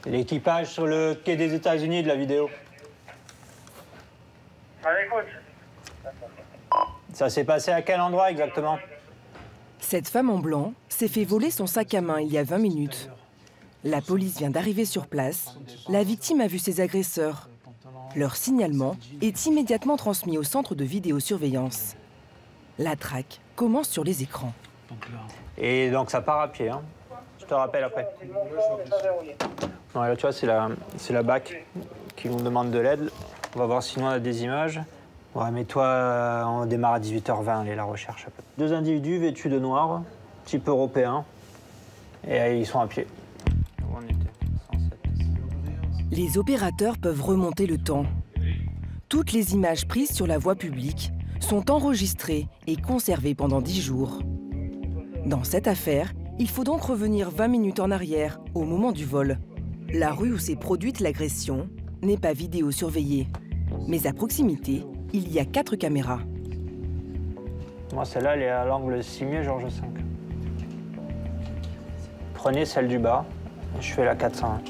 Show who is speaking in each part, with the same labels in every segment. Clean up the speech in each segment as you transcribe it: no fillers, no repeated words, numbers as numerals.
Speaker 1: L'équipage sur le quai des États-Unis de la vidéo.
Speaker 2: À l'écoute.
Speaker 1: Ça s'est passé à quel endroit exactement?
Speaker 3: Cette femme en blanc s'est fait voler son sac à main il y a 20 minutes. La police vient d'arriver sur place. La victime a vu ses agresseurs. Leur signalement est immédiatement transmis au centre de vidéosurveillance. La traque commence sur les écrans.
Speaker 1: Et donc ça part à pied, hein. Je te rappelle après. Non, là, tu vois, c'est la BAC qui nous demande de l'aide. On va voir sinon on a des images. Ouais, mais toi, on démarre à 18h20, allez, la recherche. Deux individus vêtus de noir, type européen, et ils sont à pied. On était 107.
Speaker 3: Les opérateurs peuvent remonter le temps. Toutes les images prises sur la voie publique sont enregistrées et conservées pendant 10 jours. Dans cette affaire, il faut donc revenir 20 minutes en arrière, au moment du vol. La rue où s'est produite l'agression n'est pas vidéosurveillée. Mais à proximité, il y a 4 caméras.
Speaker 1: Moi, celle-là, elle est à l'angle 6 Georges V. Prenez celle du bas, je fais la 401.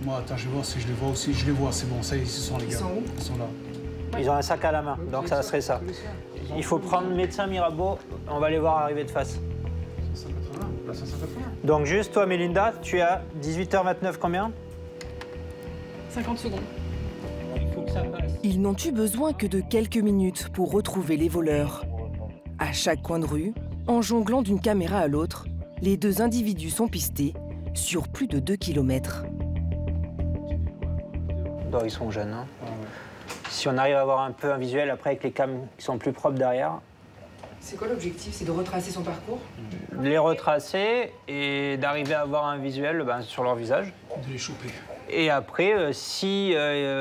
Speaker 4: Moi, attends, je vais voir si je les vois aussi. Je les vois, c'est bon, ça y est, ils sont les gars. Ils sont où? Ils sont là.
Speaker 1: Ils ont un sac à la main, donc ça serait ça. Il faut prendre médecin Mirabeau, on va les voir arriver de face.
Speaker 4: 580, là, 580.
Speaker 1: Donc juste toi, Mélinda, tu as 18h29 combien?
Speaker 5: 50 secondes.
Speaker 1: Il faut que ça passe.
Speaker 3: Ils n'ont eu besoin que de quelques minutes pour retrouver les voleurs. À chaque coin de rue, en jonglant d'une caméra à l'autre, les deux individus sont pistés sur plus de 2 km.
Speaker 1: Non, ils sont jeunes. Hein. Si on arrive à avoir un peu un visuel, après avec les cams qui sont plus propres derrière.
Speaker 5: C'est quoi l'objectif? C'est de retracer son parcours?
Speaker 1: Les retracer et d'arriver à avoir un visuel sur leur visage.
Speaker 4: De les choper.
Speaker 1: Et après, si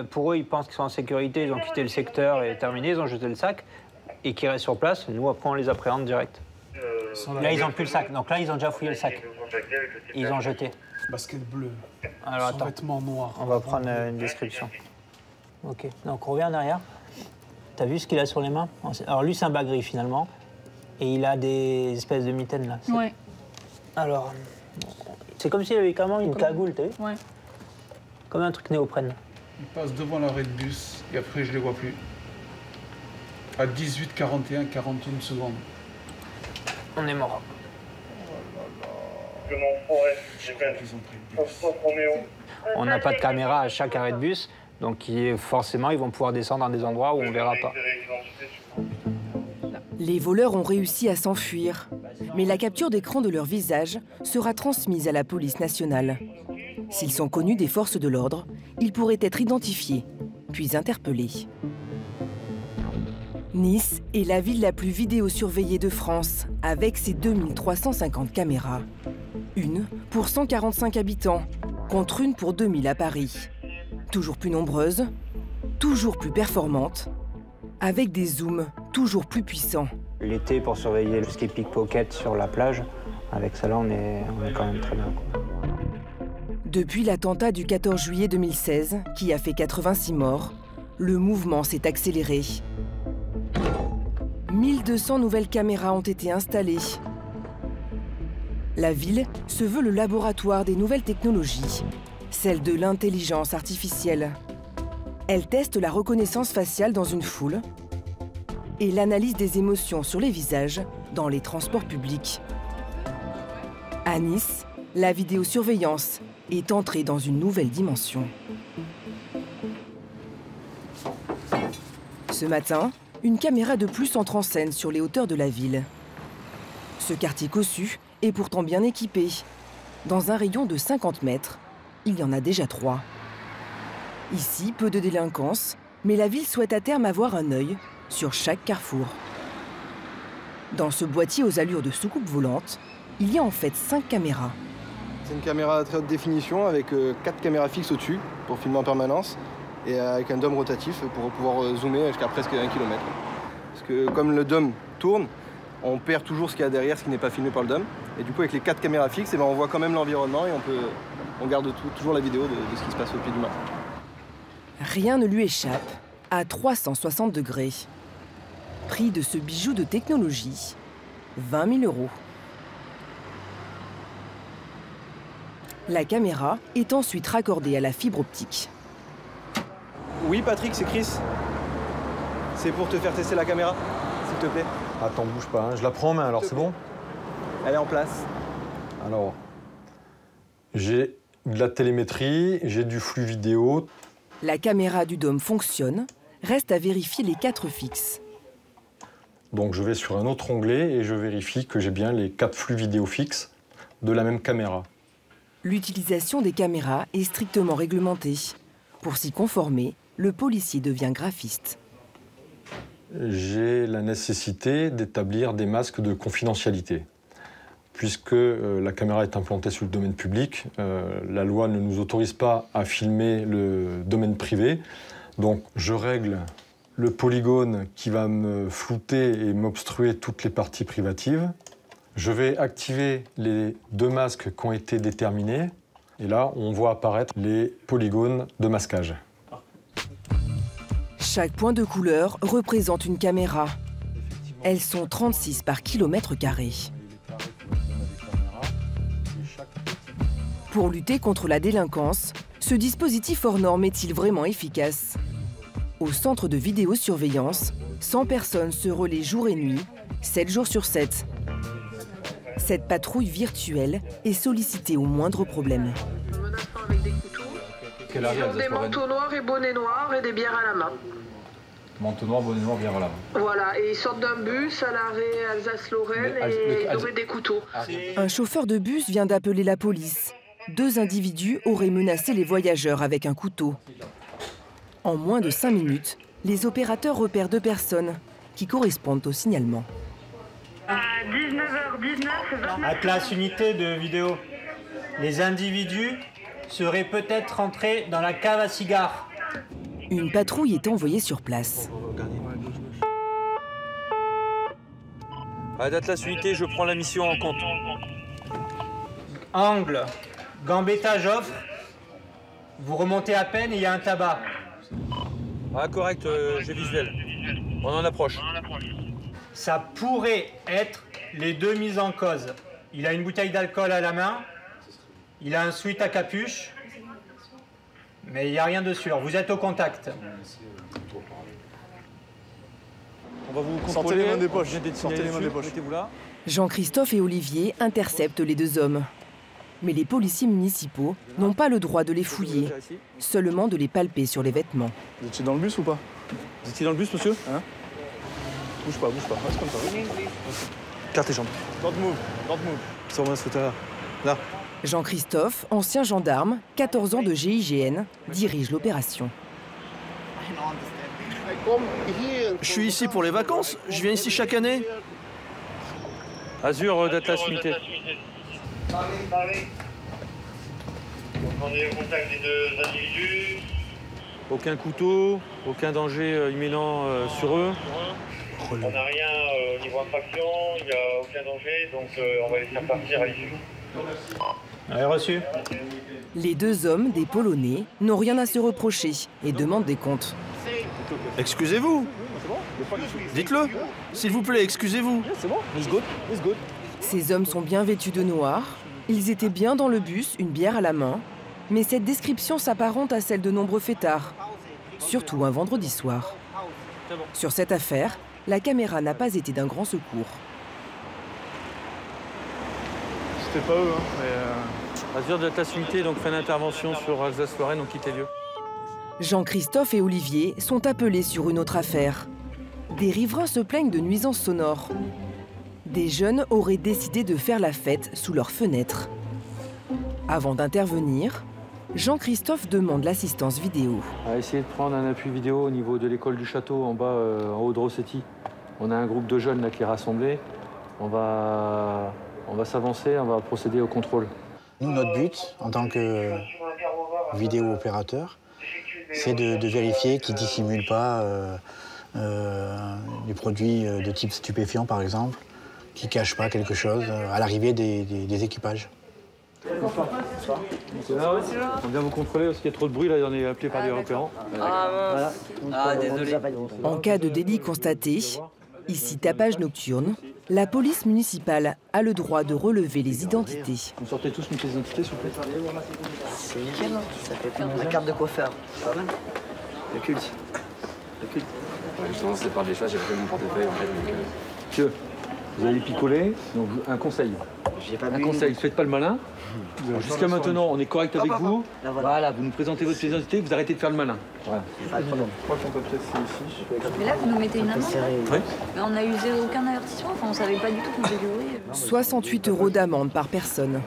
Speaker 1: pour eux, ils pensent qu'ils sont en sécurité, ils ont quitté le secteur et terminé, ils ont jeté le sac, et qu'ils restent sur place, nous, après, on les appréhende direct. Là, ils n'ont plus le sac. Donc là, ils ont déjà fouillé le sac. Ils ont jeté.
Speaker 4: Basket bleu.
Speaker 1: Alors,
Speaker 4: son
Speaker 1: attends.
Speaker 4: vêtement noir.
Speaker 1: On va prendre une description. Ok, donc on revient en arrière. T'as vu ce qu'il a sur les mains? Alors lui, c'est un bas gris finalement. Et il a des espèces de mitaines là.
Speaker 5: Ouais.
Speaker 1: Alors, c'est comme s'il avait carrément une cagoule, t'as vu?
Speaker 5: Ouais.
Speaker 1: Comme un truc néoprène.
Speaker 4: Il passe devant l'arrêt de bus et après, je les vois plus. À 18h41, 41 secondes.
Speaker 1: On est mort.
Speaker 2: Je m'en pourrais.
Speaker 4: Ils ont pris le bus.
Speaker 1: On n'a pas de caméra à chaque arrêt de bus. Donc forcément, ils vont pouvoir descendre dans des endroits où on ne verra pas.
Speaker 3: Les voleurs ont réussi à s'enfuir, mais la capture d'écran de leur visage sera transmise à la police nationale. S'ils sont connus des forces de l'ordre, ils pourraient être identifiés, puis interpellés. Nice est la ville la plus vidéosurveillée de France, avec ses 2350 caméras. Une pour 145 habitants, contre une pour 2000 à Paris. Toujours plus nombreuses, toujours plus performantes, avec des zooms toujours plus puissants.
Speaker 1: L'été, pour surveiller ce qui est pickpocket sur la plage, avec ça là, on est quand même très bien.
Speaker 3: Depuis l'attentat du 14 juillet 2016, qui a fait 86 morts, le mouvement s'est accéléré. 1200 nouvelles caméras ont été installées. La ville se veut le laboratoire des nouvelles technologies, celle de l'intelligence artificielle. Elle teste la reconnaissance faciale dans une foule et l'analyse des émotions sur les visages dans les transports publics. À Nice, la vidéosurveillance est entrée dans une nouvelle dimension. Ce matin, une caméra de plus entre en scène sur les hauteurs de la ville. Ce quartier cossu est pourtant bien équipé. Dans un rayon de 50 mètres, il y en a déjà 3. Ici, peu de délinquance, mais la ville souhaite à terme avoir un œil sur chaque carrefour. Dans ce boîtier aux allures de soucoupe volante, il y a en fait 5 caméras.
Speaker 6: C'est une caméra à très haute définition avec 4 caméras fixes au-dessus pour filmer en permanence et avec un dôme rotatif pour pouvoir zoomer jusqu'à presque 1 km. Parce que comme le dôme tourne, on perd toujours ce qu'il y a derrière, ce qui n'est pas filmé par le dôme. Et du coup, avec les 4 caméras fixes, on voit quand même l'environnement et on garde toujours la vidéo de ce qui se passe au pied du mât.
Speaker 3: Rien ne lui échappe à 360 degrés. Prix de ce bijou de technologie, 20 000 €. La caméra est ensuite raccordée à la fibre optique.
Speaker 6: Oui, Patrick, c'est Chris. C'est pour te faire tester la caméra, s'il te plaît.
Speaker 2: Attends, bouge pas, hein. Je la prends en main, alors c'est bon?
Speaker 6: Elle est en place.
Speaker 2: Alors, j'ai de la télémétrie, j'ai du flux vidéo.
Speaker 3: La caméra du dôme fonctionne. Reste à vérifier les 4 fixes.
Speaker 2: Donc je vais sur un autre onglet et je vérifie que j'ai bien les 4 flux vidéo fixes de la même caméra.
Speaker 3: L'utilisation des caméras est strictement réglementée. Pour s'y conformer, le policier devient graphiste.
Speaker 2: J'ai la nécessité d'établir des masques de confidentialité. Puisque la caméra est implantée sur le domaine public, la loi ne nous autorise pas à filmer le domaine privé. Donc je règle le polygone qui va me flouter et m'obstruer toutes les parties privatives. Je vais activer les 2 masques qui ont été déterminés. Et là, on voit apparaître les polygones de masquage.
Speaker 3: Chaque point de couleur représente une caméra. Elles sont 36 par kilomètre carré. Pour lutter contre la délinquance, ce dispositif hors norme est-il vraiment efficace? Au centre de vidéosurveillance, 100 personnes se relaient jour et nuit, 7 jours sur 7. Cette patrouille virtuelle est sollicitée au moindre problème.
Speaker 7: Menaçant avec des couteaux. Ils ont des manteaux noirs et bonnets noirs et des bières à la main.
Speaker 2: Manteau noir, bonnet noir, bière à la main.
Speaker 7: Voilà, et ils sortent d'un bus à l'arrêt Alsace-Lorraine et ils auraient des couteaux.
Speaker 3: Un chauffeur de bus vient d'appeler la police. 2 individus auraient menacé les voyageurs avec un couteau. En moins de 5 minutes, les opérateurs repèrent 2 personnes qui correspondent au signalement.
Speaker 7: À 19h19,
Speaker 1: Atlas unité de vidéo. Les individus seraient peut-être rentrés dans la cave à cigares.
Speaker 3: Une patrouille est envoyée sur place.
Speaker 8: Atlas unité, je prends la mission en compte.
Speaker 1: Angle, Gambetta, Joffre. Vous remontez à peine et il y a un tabac.
Speaker 8: Ah correct, j'ai visuel. On en approche.
Speaker 1: Ça pourrait être les 2 mises en cause. Il a une bouteille d'alcool à la main, il a un sweat à capuche, mais il n'y a rien de sûr. Vous êtes au contact.
Speaker 8: On va vous contrôler.
Speaker 6: Sortez les mains des poches.
Speaker 8: Sortez les mains des poches. Mettez-vous là.
Speaker 3: Jean-Christophe et Olivier interceptent les 2 hommes. Mais les policiers municipaux n'ont pas le droit de les fouiller, seulement de les palper sur les vêtements.
Speaker 6: Vous étiez dans le bus ou pas?
Speaker 8: Vous étiez dans le bus, monsieur?
Speaker 6: Hein? Bouge pas, reste comme ça.
Speaker 8: Carte et jambes.
Speaker 6: Don't move.
Speaker 8: Sur mon scooter. Là.
Speaker 3: Jean-Christophe, ancien gendarme, 14 ans de GIGN, dirige l'opération.
Speaker 9: Je suis ici pour les vacances, je viens ici chaque année.
Speaker 8: Azur d'Atlas unité.
Speaker 10: On est au contact des 2 individus.
Speaker 8: Aucun couteau, aucun danger imminent sur eux.
Speaker 10: On n'a rien au niveau infraction, il n'y a aucun danger, donc on va les faire partir à l'issue.
Speaker 1: Allez, reçu.
Speaker 3: Les 2 hommes, des Polonais, n'ont rien à se reprocher et demandent des comptes.
Speaker 9: Excusez-vous. Dites-le. S'il vous plaît, excusez-vous.
Speaker 3: Ces hommes sont bien vêtus de noir. Ils étaient bien dans le bus, une bière à la main. Mais cette description s'apparente à celle de nombreux fêtards, surtout un vendredi soir. Sur cette affaire, la caméra n'a pas été d'un grand secours.
Speaker 6: C'était pas eux, hein, mais...
Speaker 8: Azur d'Atlas unité, donc fin d'intervention sur Alsace-Lorraine, on quitte les lieux.
Speaker 3: Jean-Christophe et Olivier sont appelés sur une autre affaire. Des riverains se plaignent de nuisances sonores. Des jeunes auraient décidé de faire la fête sous leurs fenêtres. Avant d'intervenir, Jean-Christophe demande l'assistance vidéo.
Speaker 8: On va essayer de prendre un appui vidéo au niveau de l'école du château, en bas, en haut de Rossetti. On a un groupe de jeunes là qui est rassemblé. On va s'avancer, on va procéder au contrôle.
Speaker 11: Nous, notre but, en tant que vidéo-opérateur, c'est de vérifier qu'ils ne dissimulent pas des produits de type stupéfiant, par exemple, qui ne cachent pas quelque chose à l'arrivée des équipages.
Speaker 8: On vient vous contrôler parce qu'il y a trop de bruit, là, on est appelé par des repérants.
Speaker 3: Désolé. En cas de délit constaté, ici tapage nocturne, La police municipale a le droit de relever les identités.
Speaker 8: Vous sortez tous une pièce d'identité, s'il vous plaît.
Speaker 12: C'est nickel, hein. Ça fait pas ma carte de coiffeur. Pas mal. Le culte. Le culte.
Speaker 13: Ouais, justement, c'est par des choses, j'ai pris mon portefeuille en fait.
Speaker 8: Monsieur, vous allez picoler, donc un conseil. Un conseil, faites pas le malin. Jusqu'à maintenant, on est correct avec vous. Voilà, vous nous présentez votre pièce d'identité, vous arrêtez de faire le malin. Voilà.
Speaker 4: Je crois qu'on peut peut-être ici.
Speaker 14: Mais là, vous nous mettez une amende.
Speaker 8: Oui.
Speaker 14: Mais on n'a eu aucun avertissement, enfin on savait pas du tout qu'on faisait du bruit.
Speaker 3: 68 € d'amende par personne.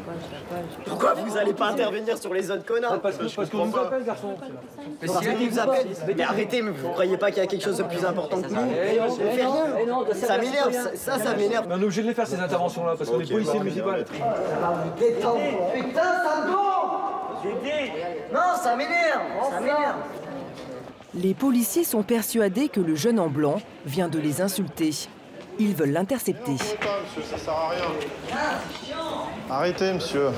Speaker 12: Pourquoi vous allez pas intervenir sur les autres connards?
Speaker 8: Parce qu'on vous appelle, garçon.
Speaker 12: Mais si elle vous appelle, mais arrêtez, mais vous croyez pas qu'il y a quelque chose de plus important que nous? On fait rien. Ça m'énerve, ça m'énerve.
Speaker 8: Mais on est obligé de les faire ces interventions-là, parce qu'on est policiers municipaux.
Speaker 12: Putain, ça me gonfle! Non, ça m'énerve! Ça m'énerve!
Speaker 3: Les policiers sont persuadés que le jeune en blanc vient de les insulter. Ils veulent l'intercepter.
Speaker 15: Monsieur, ça sert à rien. Arrêtez, monsieur.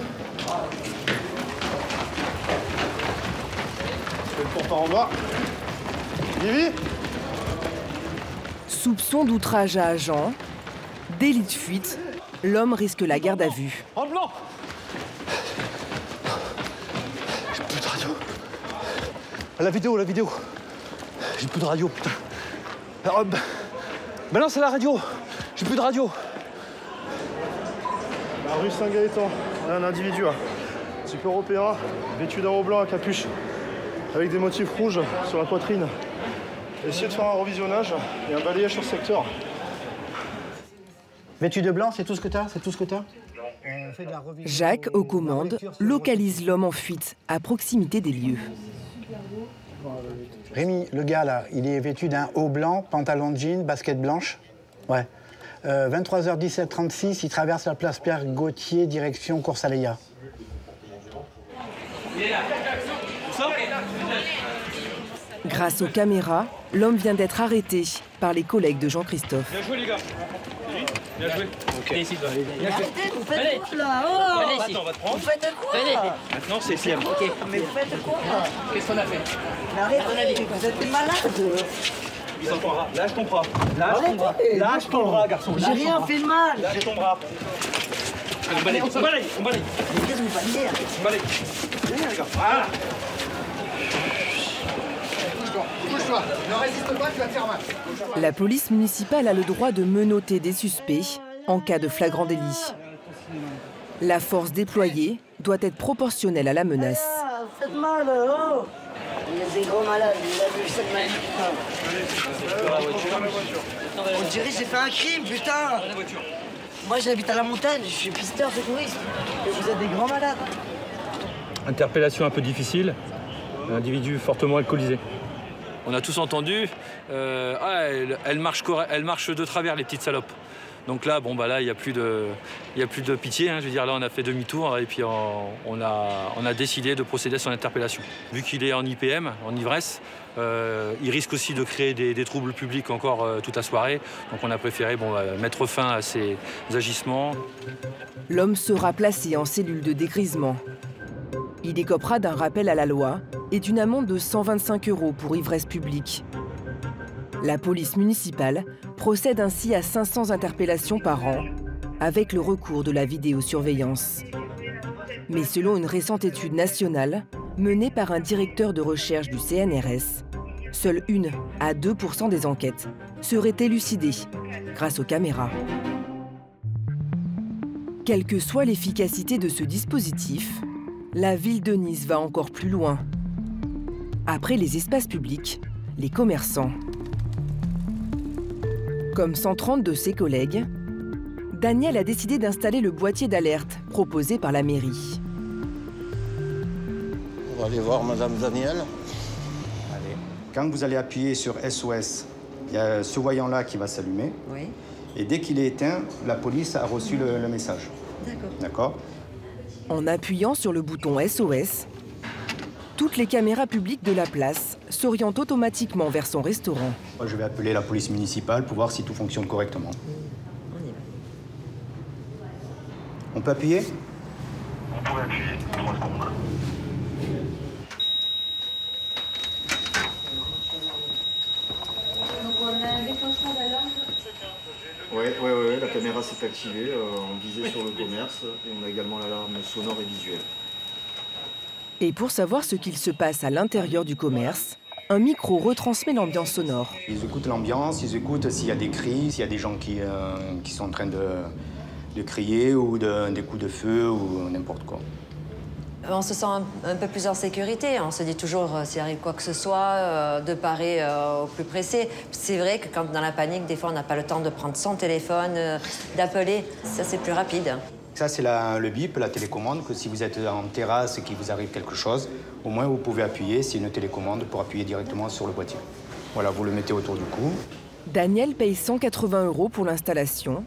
Speaker 15: Je vais le par en bas. Vivi?
Speaker 3: Soupçon d'outrage à agent, délit de fuite, l'homme risque la garde à vue.
Speaker 9: En blanc!
Speaker 15: J'ai plus de radio.
Speaker 9: La vidéo. J'ai plus de radio, putain. Alors, ben non, c'est la radio. J'ai plus de radio.
Speaker 15: La rue Saint-Gaëtan, on a un individu, type européen, vêtu d'un haut blanc à capuche, avec des motifs rouges sur la poitrine. Essayez de faire un revisionnage et un balayage sur le secteur.
Speaker 11: Vêtu de blanc, c'est tout ce que t'as? C'est tout ce que t'as?
Speaker 3: Jacques, aux commandes, localise l'homme en fuite à proximité des lieux.
Speaker 11: Rémi, le gars là, il est vêtu d'un haut blanc, pantalon de jean, basket blanche. Ouais. 23h17:36, il traverse la place Pierre Gauthier, direction Course à Leia.
Speaker 3: Grâce aux caméras, l'homme vient d'être arrêté par les collègues de Jean-Christophe.
Speaker 16: Bien joué les gars. Bien joué. Ok. Ici,
Speaker 12: arrêtez, vous faites quoi là? Oh,
Speaker 16: allez, on va te prendre.
Speaker 12: Vous faites quoi?
Speaker 16: Maintenant c'est Siam.
Speaker 12: Ok. Mais vous faites quoi?
Speaker 16: Qu'est-ce qu'on a fait?
Speaker 12: Mais arrêtez, vous êtes malade.
Speaker 16: Lâche ton bras. Lâche ton bras, garçon.
Speaker 12: J'ai rien fait de mal.
Speaker 16: Lâche ton bras. On balaye.
Speaker 12: Mais qu'est-ce que vous faites dire?
Speaker 16: On balaye. Voilà.
Speaker 12: Bouge-toi. Ne résiste pas, tu vas te faire mal.
Speaker 3: La police municipale a le droit de menotter des suspects en cas de flagrant délit. La force déployée doit être proportionnelle à la menace.
Speaker 12: Ah, vous faites mal, oh. Il y a des gros malades, il a vu cette manière. On dirait que j'ai fait un crime, putain. Moi j'habite à la montagne, je suis pisteur de tourisme. Et vous êtes des grands malades.
Speaker 8: Interpellation un peu difficile, individu fortement alcoolisé. On a tous entendu, elle marche de travers les petites salopes. Donc là, bon, bah là, il n'y a plus de pitié. Hein, je veux dire, là, on a fait demi-tour et puis on a décidé de procéder à son interpellation. Vu qu'il est en IPM, en ivresse, il risque aussi de créer des troubles publics encore toute la soirée. Donc on a préféré mettre fin à ces agissements.
Speaker 3: L'homme sera placé en cellule de dégrisement. Il écopera d'un rappel à la loi et d'une amende de 125 € pour ivresse publique. La police municipale procède ainsi à 500 interpellations par an, avec le recours de la vidéosurveillance. Mais selon une récente étude nationale, menée par un directeur de recherche du CNRS, seule 1 à 2% des enquêtes seraient élucidées grâce aux caméras. Quelle que soit l'efficacité de ce dispositif, la ville de Nice va encore plus loin. Après les espaces publics, les commerçants. Comme 130 de ses collègues, Daniel a décidé d'installer le boîtier d'alerte proposé par la mairie.
Speaker 17: On va aller voir Madame Daniel. Allez. Quand vous allez appuyer sur SOS, il y a ce voyant-là qui va s'allumer.
Speaker 12: Oui.
Speaker 17: Et dès qu'il est éteint, la police a reçu le message.
Speaker 12: D'accord.
Speaker 17: D'accord.
Speaker 3: En appuyant sur le bouton SOS, toutes les caméras publiques de la place s'orientent automatiquement vers son restaurant.
Speaker 17: Moi, je vais appeler la police municipale pour voir si tout fonctionne correctement.
Speaker 12: On y va.
Speaker 17: On peut appuyer?
Speaker 10: On peut appuyer, 3 secondes.
Speaker 14: Donc on a un déclenchement d'alarme.
Speaker 18: Oui, la caméra s'est activée, on visait sur le commerce et on a également l'alarme sonore et visuelle.
Speaker 3: Et pour savoir ce qu'il se passe à l'intérieur du commerce, un micro retransmet l'ambiance sonore.
Speaker 17: Ils écoutent l'ambiance, ils écoutent s'il y a des cris, s'il y a des gens qui sont en train de crier ou des coups de feu ou n'importe quoi.
Speaker 19: On se sent un peu plus en sécurité. On se dit toujours, s'il arrive quoi que ce soit, de parer au plus pressé. C'est vrai que quand dans la panique, des fois, on n'a pas le temps de prendre son téléphone, d'appeler. Ça, c'est plus rapide.
Speaker 17: Ça, c'est le bip, la télécommande, que si vous êtes en terrasse et qu'il vous arrive quelque chose, au moins vous pouvez appuyer, c'est une télécommande pour appuyer directement sur le boîtier. Voilà, vous le mettez autour du cou.
Speaker 3: Daniel paye 180 € pour l'installation,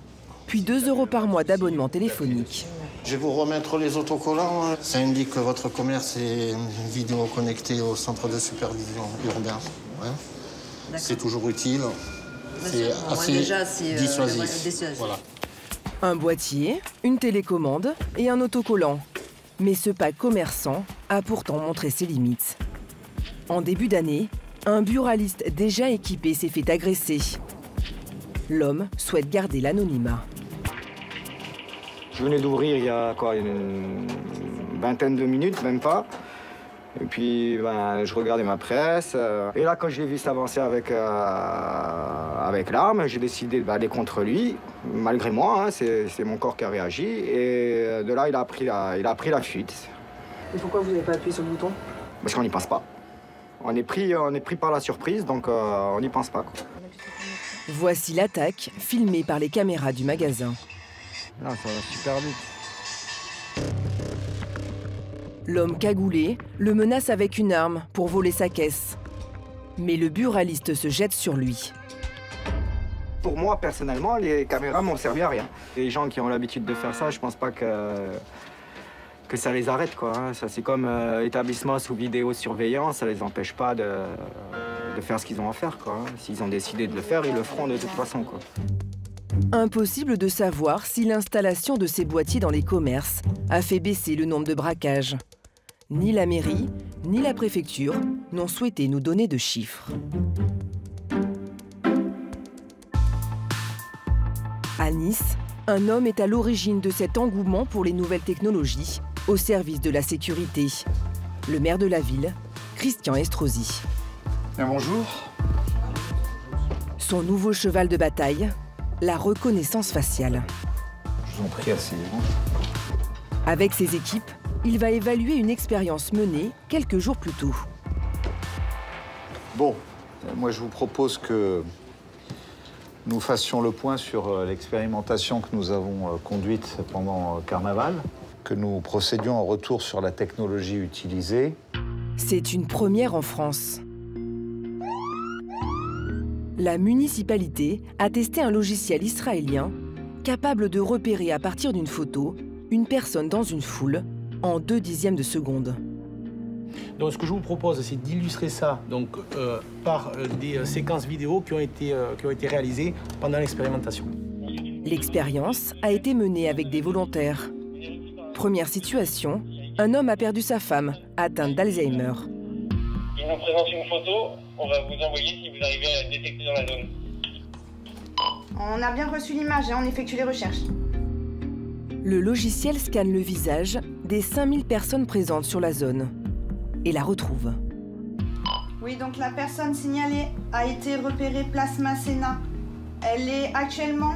Speaker 3: puis 2 € par mois d'abonnement téléphonique.
Speaker 20: Je vais vous remettre les autocollants. Ça indique que votre commerce est vidéo connecté au centre de supervision urbain. Ouais. C'est toujours utile. C'est assez dissuasif. Voilà.
Speaker 3: Un boîtier, une télécommande et un autocollant. Mais ce pack commerçant a pourtant montré ses limites. En début d'année, un buraliste déjà équipé s'est fait agresser. L'homme souhaite garder l'anonymat.
Speaker 21: Je venais d'ouvrir il y a une vingtaine de minutes, même pas. Et puis je regardais ma presse. Et là, quand je l'ai vu s'avancer avec l'arme, j'ai décidé d'aller contre lui, malgré moi. Hein, c'est mon corps qui a réagi. Et de là, il a pris la fuite.
Speaker 5: Et pourquoi vous n'avez pas appuyé sur le bouton?
Speaker 21: Parce qu'on n'y pense pas. On est pris par la surprise, donc on n'y pense pas, quoi.
Speaker 3: Voici l'attaque, filmée par les caméras du magasin.
Speaker 21: Là, ça va super vite.
Speaker 3: L'homme cagoulé le menace avec une arme pour voler sa caisse. Mais le buraliste se jette sur lui.
Speaker 21: Pour moi, personnellement, les caméras m'ont servi à rien. Les gens qui ont l'habitude de faire ça, je pense pas que ça les arrête, quoi. Ça, c'est comme établissement sous vidéosurveillance, ça les empêche pas de faire ce qu'ils ont à faire, quoi. S'ils ont décidé de le faire, ils le feront de toute façon, quoi.
Speaker 3: Impossible de savoir si l'installation de ces boîtiers dans les commerces a fait baisser le nombre de braquages. Ni la mairie, ni la préfecture n'ont souhaité nous donner de chiffres. À Nice, un homme est à l'origine de cet engouement pour les nouvelles technologies au service de la sécurité. Le maire de la ville, Christian Estrosi.
Speaker 4: Bonjour.
Speaker 3: Son nouveau cheval de bataille, la reconnaissance faciale.
Speaker 4: Je vous en prie, asseyez-vous.
Speaker 3: Avec ses équipes, il va évaluer une expérience menée quelques jours plus tôt.
Speaker 22: Bon, moi je vous propose que nous fassions le point sur l'expérimentation que nous avons conduite pendant Carnaval, que nous procédions en retour sur la technologie utilisée.
Speaker 3: C'est une première en France. La municipalité a testé un logiciel israélien capable de repérer à partir d'une photo une personne dans une foule en 0,2 seconde.
Speaker 9: Donc ce que je vous propose, c'est d'illustrer ça par des séquences vidéo qui ont été réalisées pendant l'expérimentation.
Speaker 3: L'expérience a été menée avec des volontaires. Première situation, un homme a perdu sa femme, atteinte d'Alzheimer.
Speaker 10: Il nous présente une photo, on va vous envoyer si vous arrivez à la détecter dans la zone.
Speaker 23: On a bien reçu l'image et on effectue les recherches.
Speaker 3: Le logiciel scanne le visage des 5000 personnes présentes sur la zone et la retrouve.
Speaker 23: Oui, donc la personne signalée a été repérée place Masséna. Elle est actuellement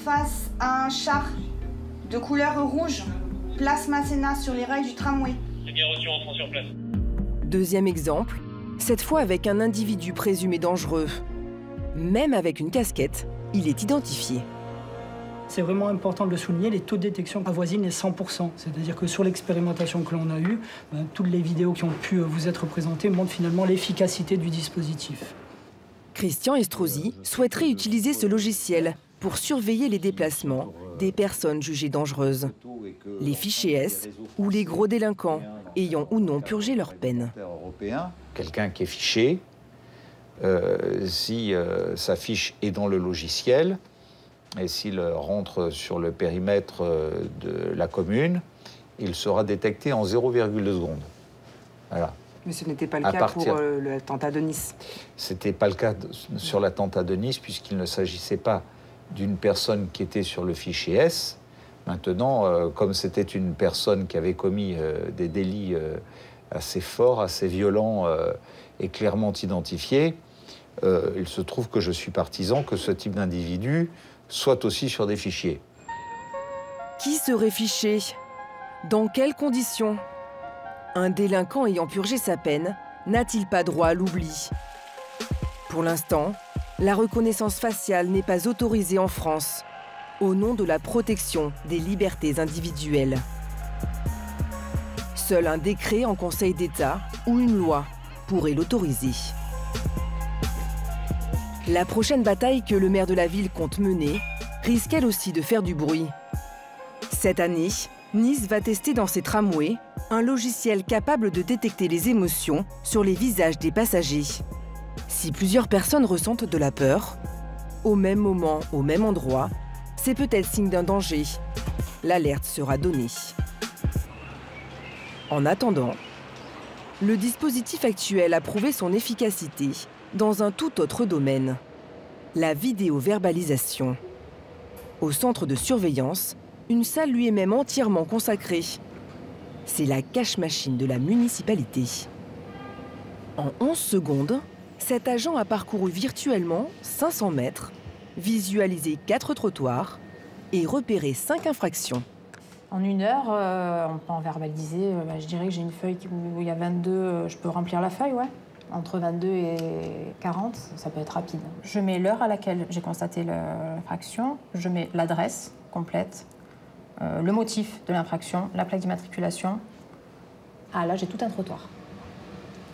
Speaker 23: face à un char de couleur rouge, place Masséna, sur les rails du tramway.
Speaker 10: C'est bien reçu, on se rend sur place.
Speaker 3: Deuxième exemple, cette fois avec un individu présumé dangereux. Même avec une casquette, il est identifié.
Speaker 24: C'est vraiment important de le souligner, les taux de détection avoisinent les 100%. C'est-à-dire que sur l'expérimentation que l'on a eue, toutes les vidéos qui ont pu vous être présentées montrent finalement l'efficacité du dispositif.
Speaker 3: Christian Estrosi souhaiterait utiliser ce logiciel pour surveiller les déplacements des personnes jugées dangereuses, les fichés S ou les gros délinquants ayant ou non purgé leur peine.
Speaker 22: Quelqu'un qui est fiché, si sa fiche est dans le logiciel, et s'il rentre sur le périmètre de la commune, il sera détecté en 0,2 secondes. Voilà.
Speaker 5: Mais ce n'était pas le cas pour l'attentat de Nice.
Speaker 22: Ce n'était pas le cas sur l'attentat de Nice, puisqu'il ne s'agissait pas d'une personne qui était sur le fichier S. Maintenant, comme c'était une personne qui avait commis des délits assez forts, assez violents et clairement identifiés, il se trouve que je suis partisan que ce type d'individu soit aussi sur des fichiers.
Speaker 3: Qui serait fiché? Dans quelles conditions? Un délinquant ayant purgé sa peine n'a-t-il pas droit à l'oubli? Pour l'instant, la reconnaissance faciale n'est pas autorisée en France, au nom de la protection des libertés individuelles. Seul un décret en Conseil d'État ou une loi pourrait l'autoriser. La prochaine bataille que le maire de la ville compte mener risque elle aussi de faire du bruit. Cette année, Nice va tester dans ses tramways un logiciel capable de détecter les émotions sur les visages des passagers. Si plusieurs personnes ressentent de la peur, au même moment, au même endroit, c'est peut-être signe d'un danger. L'alerte sera donnée. En attendant, le dispositif actuel a prouvé son efficacité dans un tout autre domaine, la vidéoverbalisation. Au centre de surveillance, une salle lui est même entièrement consacrée. C'est la cache-machine de la municipalité. En 11 secondes, cet agent a parcouru virtuellement 500 mètres, visualisé 4 trottoirs et repéré 5 infractions.
Speaker 1: En 1 heure, on peut en verbaliser. Je dirais que j'ai une feuille où il y a 22, je peux remplir la feuille, ouais. Entre 22 et 40, ça peut être rapide. Je mets l'heure à laquelle j'ai constaté l'infraction, je mets l'adresse complète, le motif de l'infraction, la plaque d'immatriculation. Ah, là, j'ai tout un trottoir.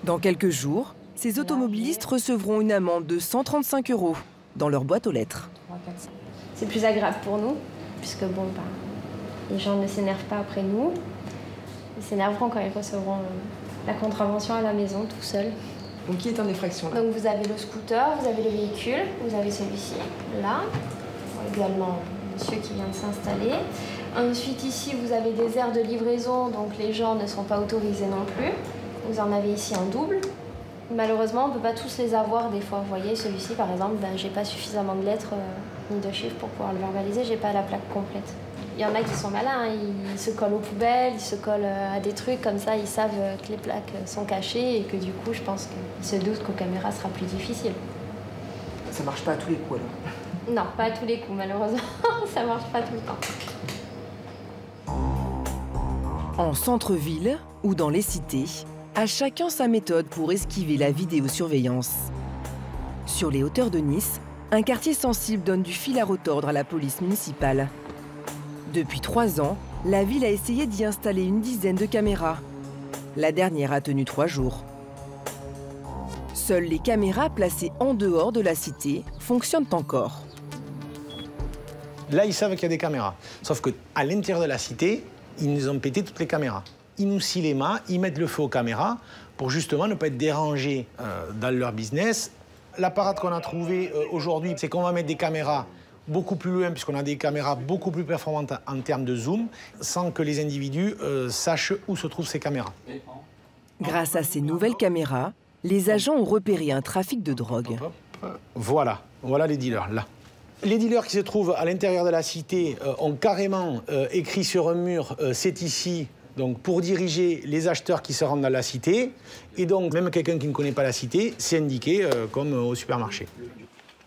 Speaker 3: Dans quelques jours, ces automobilistes recevront une amende de 135 € dans leur boîte aux lettres.
Speaker 2: C'est plus agréable pour nous, puisque bon, les gens ne s'énervent pas après nous. Ils s'énerveront quand ils recevront la contravention à la maison, tout seul.
Speaker 5: Donc qui est en infraction là?
Speaker 2: Donc vous avez le scooter, vous avez le véhicule, vous avez celui-ci, là. Également, monsieur qui vient de s'installer. Ensuite, ici, vous avez des aires de livraison, donc les gens ne sont pas autorisés non plus. Vous en avez ici un double. Malheureusement, on ne peut pas tous les avoir des fois. Vous voyez, celui-ci, par exemple, j'ai pas suffisamment de lettres ni de chiffres pour pouvoir le verbaliser, j'ai pas la plaque complète. Il y en a qui sont malins, hein. Ils se collent aux poubelles, ils se collent à des trucs comme ça, ils savent que les plaques sont cachées et que du coup, je pense qu'ils se doutent qu'aux caméras, sera plus difficile.
Speaker 5: Ça marche pas à tous les coups alors?
Speaker 2: Non, pas à tous les coups, malheureusement. Ça marche pas tout le temps.
Speaker 3: En centre-ville ou dans les cités, à chacun sa méthode pour esquiver la vidéosurveillance. Sur les hauteurs de Nice, un quartier sensible donne du fil à retordre à la police municipale. Depuis 3 ans, la ville a essayé d'y installer une dizaine de caméras. La dernière a tenu 3 jours. Seules les caméras placées en dehors de la cité fonctionnent encore.
Speaker 11: Là, ils savent qu'il y a des caméras. Sauf qu'à l'intérieur de la cité, ils nous ont pété toutes les caméras. Ils nous scient les mains, ils mettent le feu aux caméras pour justement ne pas être dérangés dans leur business. La parade qu'on a trouvée aujourd'hui, c'est qu'on va mettre des caméras beaucoup plus loin, puisqu'on a des caméras beaucoup plus performantes en termes de zoom, sans que les individus sachent où se trouvent ces caméras.
Speaker 3: Grâce à ces nouvelles caméras, les agents ont repéré un trafic de drogue.
Speaker 11: Voilà les dealers, là. Les dealers qui se trouvent à l'intérieur de la cité ont carrément écrit sur un mur « c'est ici », donc pour diriger les acheteurs qui se rendent dans la cité. Et donc, même quelqu'un qui ne connaît pas la cité, c'est indiqué comme au supermarché.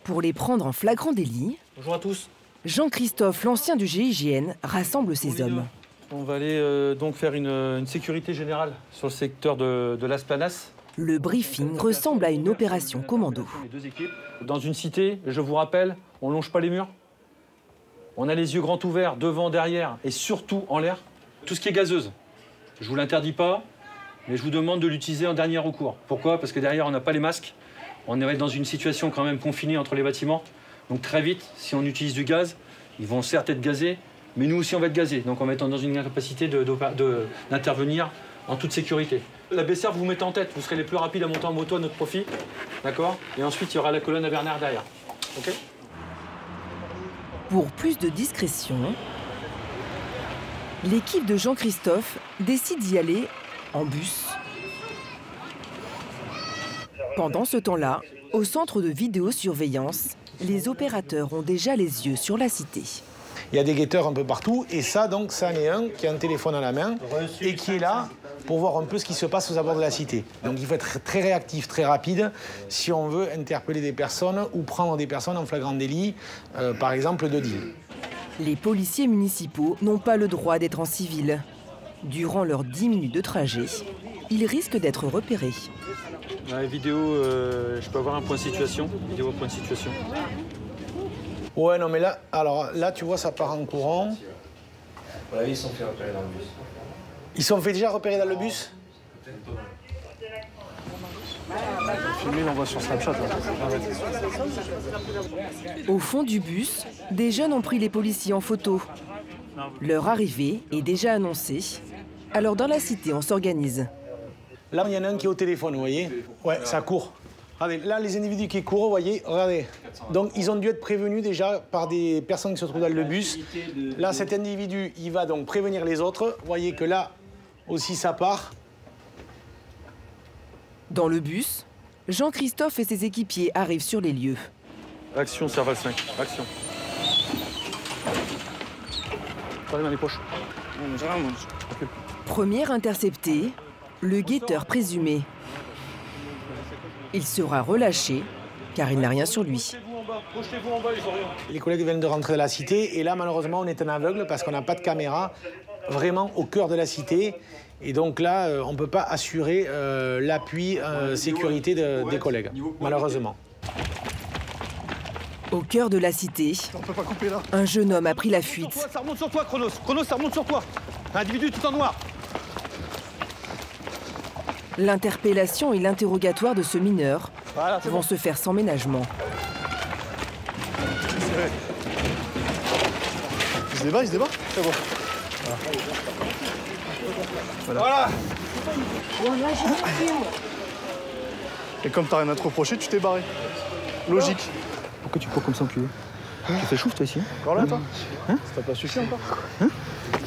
Speaker 3: Pour les prendre en flagrant délit,
Speaker 8: bonjour à tous.
Speaker 3: Jean-Christophe, l'ancien du GIGN, rassemble ses hommes.
Speaker 8: On va aller donc faire une sécurité générale sur le secteur de Las Planas.
Speaker 3: Le briefing ressemble à une opération commando.
Speaker 8: Les 2 équipes. Dans une cité, je vous rappelle, on ne longe pas les murs. On a les yeux grands ouverts, devant, derrière et surtout en l'air. Tout ce qui est gazeuse, je ne vous l'interdis pas, mais je vous demande de l'utiliser en dernier recours. Pourquoi? Parce que derrière, on n'a pas les masques. On est dans une situation quand même confinée entre les bâtiments. Donc très vite, si on utilise du gaz, ils vont certes être gazés, mais nous aussi on va être gazés. Donc on va être dans une incapacité d'intervenir en toute sécurité. La baissière, vous vous mettez en tête, vous serez les plus rapides à monter en moto à notre profit. D'accord? Et ensuite, il y aura la colonne à Bernard derrière. OK?
Speaker 3: Pour plus de discrétion, l'équipe de Jean-Christophe décide d'y aller en bus. Pendant ce temps-là, au centre de vidéosurveillance, les opérateurs ont déjà les yeux sur la cité.
Speaker 11: Il y a des guetteurs un peu partout, et ça, donc, c'en est un qui a un téléphone à la main et qui est là pour voir un peu ce qui se passe aux abords de la cité. Donc il faut être très réactif, très rapide, si on veut interpeller des personnes ou prendre des personnes en flagrant délit, par exemple de deal.
Speaker 3: Les policiers municipaux n'ont pas le droit d'être en civil. Durant leurs 10 minutes de trajet, ils risquent d'être repérés.
Speaker 8: Ouais, vidéo, je peux avoir un point de situation. Vidéo point de situation.
Speaker 11: Ouais, non, mais là, alors là, tu vois, ça part en courant.
Speaker 6: Ouais, ils sont fait repérer dans le bus.
Speaker 11: Ils sont fait déjà repérer dans le bus?
Speaker 9: Filmé, on va sur Snapchat. Là.
Speaker 3: Au fond du bus, des jeunes ont pris les policiers en photo. Leur arrivée est déjà annoncée. Alors dans la cité, on s'organise.
Speaker 11: Là, il y en a un qui est au téléphone, vous voyez? Ouais, ça court. Regardez, là, les individus qui courent, vous voyez, regardez. Donc, ils ont dû être prévenus déjà par des personnes qui se trouvent dans le bus. Là, cet individu, il va donc prévenir les autres. Vous voyez que là, aussi, ça part.
Speaker 3: Dans le bus, Jean-Christophe et ses équipiers arrivent sur les lieux.
Speaker 8: Action, Serval 5. Action. Prenez dans les poches.
Speaker 3: Premier intercepté, le guetteur présumé. Il sera relâché, car il n'a rien sur lui.
Speaker 11: Les collègues viennent de rentrer dans la cité, et là, malheureusement, on est en aveugle parce qu'on n'a pas de caméra vraiment au cœur de la cité. Et donc là, on ne peut pas assurer l'appui sécurité des collègues, malheureusement.
Speaker 3: Au cœur de la cité,
Speaker 9: On peut pas couper là.
Speaker 3: un jeune homme a pris la fuite.
Speaker 9: Ça remonte sur toi, Chronos. Chronos, ça remonte sur toi. Un individu tout en noir.
Speaker 3: L'interpellation et l'interrogatoire de ce mineur vont se faire sans ménagement.
Speaker 9: Il se débat, c'est bon. Voilà. Et comme t'as rien à te reprocher, tu t'es barré. Logique. Pourquoi tu cours comme ça, enculé? Tu fais chouf, toi, ici? Encore là, toi? Ça t'a pas suffi encore?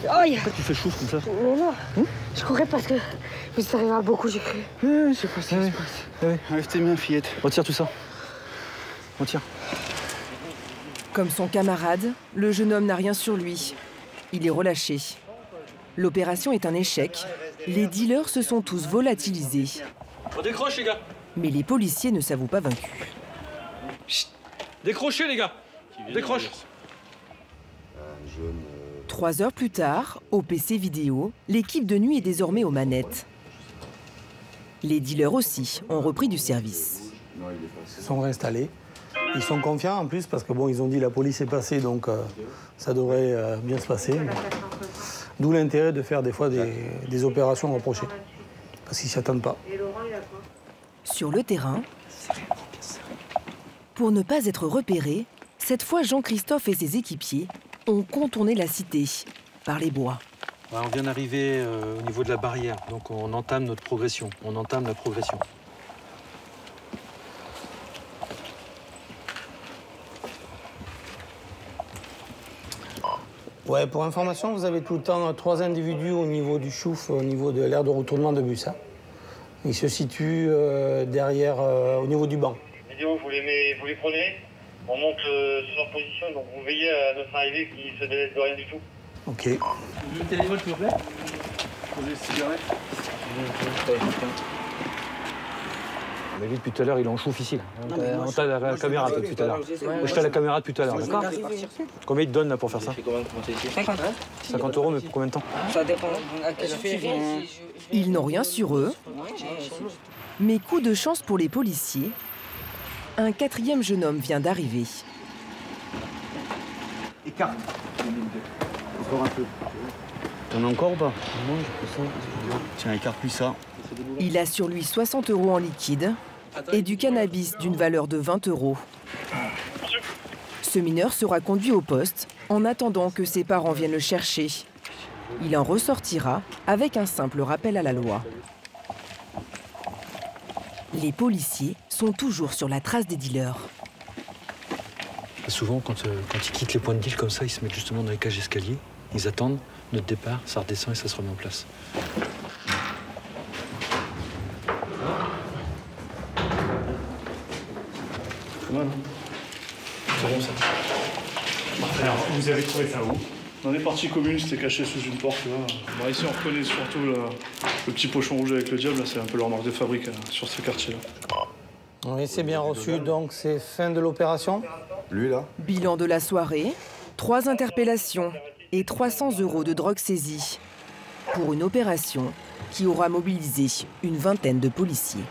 Speaker 9: Pourquoi tu fais chouf comme ça?
Speaker 7: Mais non, je courais parce que je suis arrivé à beaucoup, j'ai cru.
Speaker 9: Je sais pas ce qui se passe. Enlève tes mains, fillette. Retire tout ça. Retire.
Speaker 3: Comme son camarade, le jeune homme n'a rien sur lui. Il est relâché. L'opération est un échec. Les dealers se sont tous volatilisés.
Speaker 8: On décroche, les gars.
Speaker 3: Mais les policiers ne s'avouent pas vaincus.
Speaker 8: Chut. Décrochez, les gars. Décroche.
Speaker 3: 3 heures plus tard, au PC vidéo, l'équipe de nuit est désormais aux manettes. Les dealers aussi ont repris du service.
Speaker 13: Ils sont réinstallés. Ils sont confiants en plus parce que bon, ils ont dit la police est passée, donc ça devrait bien se passer. D'où l'intérêt de faire des fois des opérations rapprochées, parce qu'ils s'y attendent pas.
Speaker 3: Sur le terrain, pour ne pas être repérés, cette fois Jean-Christophe et ses équipiers ont contourné la cité par les bois.
Speaker 8: On vient d'arriver au niveau de la barrière, donc on entame notre progression. On entame la progression.
Speaker 13: Ouais, pour information, vous avez tout le temps 3 individus au niveau du chouf, au niveau de l'aire de retournement de bus. Hein. Ils se situent derrière, au niveau du banc.
Speaker 10: Vidéo, vous les prenez, on monte sur leur position, donc vous veillez à notre arrivée qui se délaisse de rien du tout.
Speaker 13: Ok.
Speaker 16: Le téléphone, s'il vous plaît. Posez les cigarettes.
Speaker 9: On l'a vu depuis tout à l'heure, il est en chouf ici. On t'a la caméra depuis tout à l'heure. Je t'ai la caméra depuis tout à l'heure, d'accord? Combien il te donne là pour faire ça? 50 €, mais pour combien de temps?
Speaker 7: Ça dépend à quelle heure.
Speaker 3: Ils n'ont rien sur eux, mais coup de chance pour les policiers, un 4e jeune homme vient d'arriver.
Speaker 9: Écarte. Encore un peu. T'en as encore ou pas? Tiens, écarte-lui ça.
Speaker 3: Il a sur lui 60 € en liquide et du cannabis d'une valeur de 20 €. Ce mineur sera conduit au poste en attendant que ses parents viennent le chercher. Il en ressortira avec un simple rappel à la loi. Les policiers sont toujours sur la trace des dealers.
Speaker 8: Souvent, quand ils quittent les points de deal comme ça, ils se mettent justement dans les cages d'escalier. Ils attendent notre départ, ça redescend et ça se remet en place.
Speaker 9: C'est bon ça. Alors, vous avez trouvé ça où? Dans les parties communes, c'était caché sous une porte. Là. Bah, ici, on reconnaît surtout le petit pochon rouge avec le diable. C'est un peu leur marque de fabrique sur ce quartier-là.
Speaker 13: Oui, c'est bien reçu. Donc, c'est fin de l'opération.
Speaker 22: Lui, là.
Speaker 3: Bilan de la soirée, 3 interpellations et 300 € de drogue saisie. Pour une opération qui aura mobilisé une vingtaine de policiers.